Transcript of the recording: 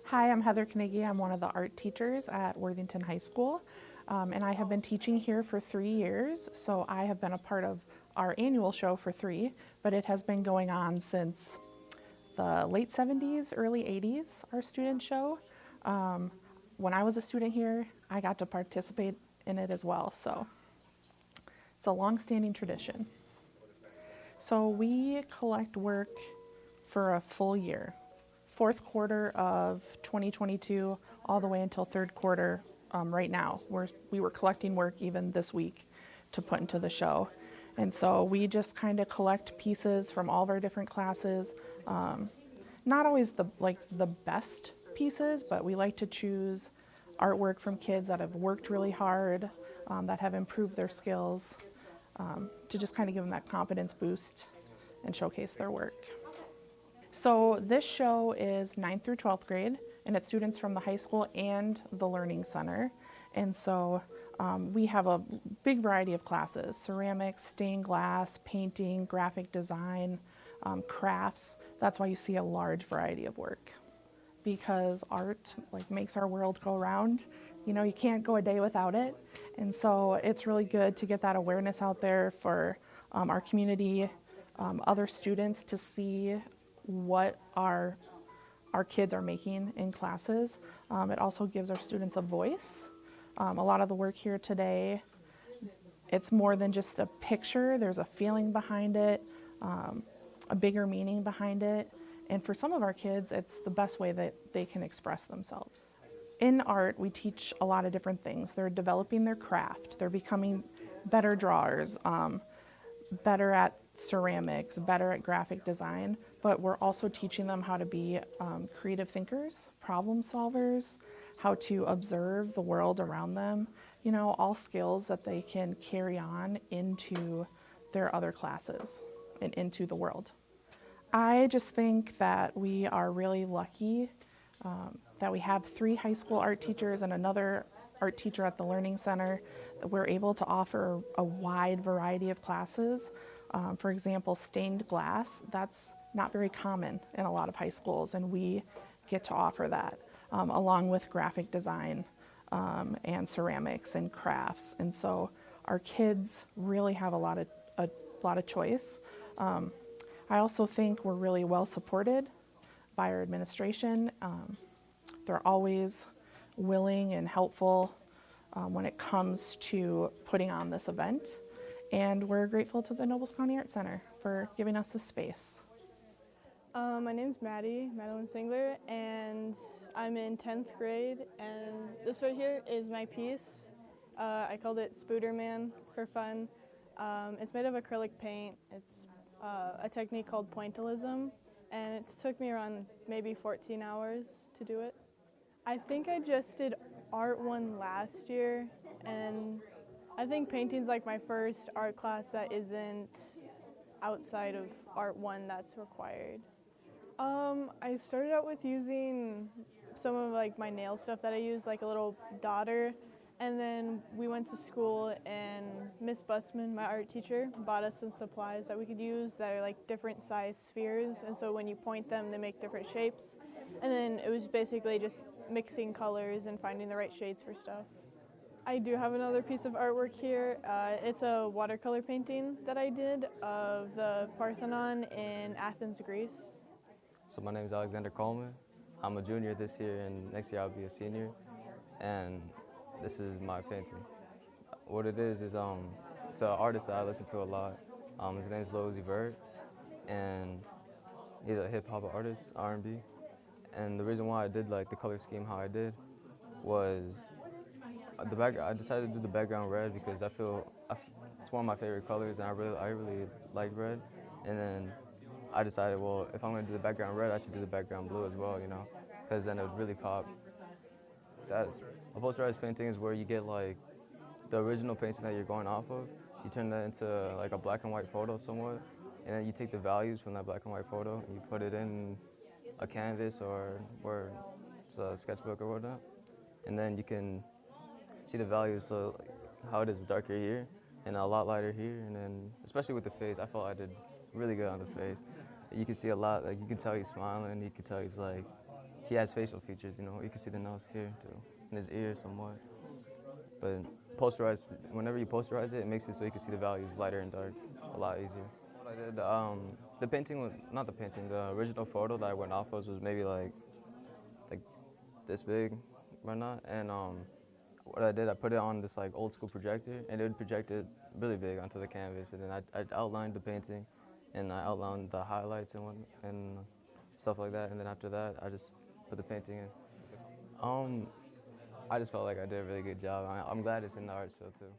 Hi, I'm Heather Knigge. I'm one of the art teachers at Worthington High School, and I have been teaching here for 3 years. So I have been a part of our annual show for three, but it has been going on since the late 70s, early 80s, our student show. When I was a student here, I got to participate in it as well. So it's a long-standing tradition. So we collect work for a full year, fourth quarter of 2022, all the way until third quarter right now. We were collecting work even this week to put into the show. And so we just kind of collect pieces from all of our different classes. Not always the best pieces, but we like to choose artwork from kids that have worked really hard, that have improved their skills, to just kind of give them that confidence boost and showcase their work. So this show is 9th through 12th grade, and it's students from the high school and the Learning Center. And so we have a big variety of classes: ceramics, stained glass, painting, graphic design, crafts. That's why you see a large variety of work, because art makes our world go round. You know, you can't go a day without it. And so it's really good to get that awareness out there for our community, other students, to see what our kids are making in classes. It also gives our students a voice. A lot of the work here today, it's more than just a picture. There's a feeling behind it, a bigger meaning behind it. And for some of our kids, it's the best way that they can express themselves. In art, we teach a lot of different things. They're developing their craft. They're becoming better drawers, better at ceramics, better at graphic design, but we're also teaching them how to be creative thinkers, problem solvers, how to observe the world around them, you know, all skills that they can carry on into their other classes and into the world. I just think that we are really lucky that we have 3 high school art teachers and another art teacher at the Learning Center. We're able to offer a wide variety of classes. For example, stained glass, that's not very common in a lot of high schools, and we get to offer that, along with graphic design and ceramics and crafts. And so our kids really have a lot of choice. I also think we're really well supported by our administration. They're always willing and helpful when it comes to putting on this event. And we're grateful to the Nobles County Art Center for giving us this space. My name's Madeline Singler, and I'm in 10th grade, and this right here is my piece. I called it Spooderman for fun. It's made of acrylic paint. It's a technique called pointillism, and it took me around maybe 14 hours to do it. I think I just did Art 1 last year, and I think painting's like my first art class that isn't outside of Art 1 that's required. I started out with using some of my nail stuff that I use, like a little daughter, and then we went to school and Miss Busman, my art teacher, bought us some supplies that we could use that are like different size spheres, and so when you point them, they make different shapes. And then it was basically just mixing colors and finding the right shades for stuff. I do have another piece of artwork here. It's a watercolor painting that I did of the Parthenon in Athens, Greece. So my name is Alexander Coleman. I'm a junior this year, and next year I'll be a senior. And this is my painting. What it is it's an artist that I listen to a lot. His name's Lil Uzi Vert, and he's a hip hop artist, R&B. And the reason why I did like the color scheme how I did was I decided to do the background red because it's one of my favorite colors, and I really like red. And then I decided, well, if I'm gonna do the background red, I should do the background blue as well, you know, because then it would really pop. A posterized painting is where you get like the original painting that you're going off of, you turn that into like a black and white photo somewhat, and then you take the values from that black and white photo and you put it in a canvas or it's a sketchbook or whatnot, and then you can see the values, so like, how it is darker here and a lot lighter here, and then especially with the face, I felt I did really good on the face. You can see a lot. Like you can tell he's smiling. You can tell he's like he has facial features. You know, you can see the nose here too, and his ears somewhat. But posterized, whenever you posterize it, it makes it so you can see the values lighter and dark a lot easier. What I did, the painting, not the painting, the original photo that I went off of was maybe like this big, or not. And what I did, I put it on this like old school projector, and it would project it really big onto the canvas. And then I outlined the painting, and I outlined the highlights and stuff like that. And then after that, I just put the painting in. I just felt like I did a really good job. I'm glad it's in the art show too.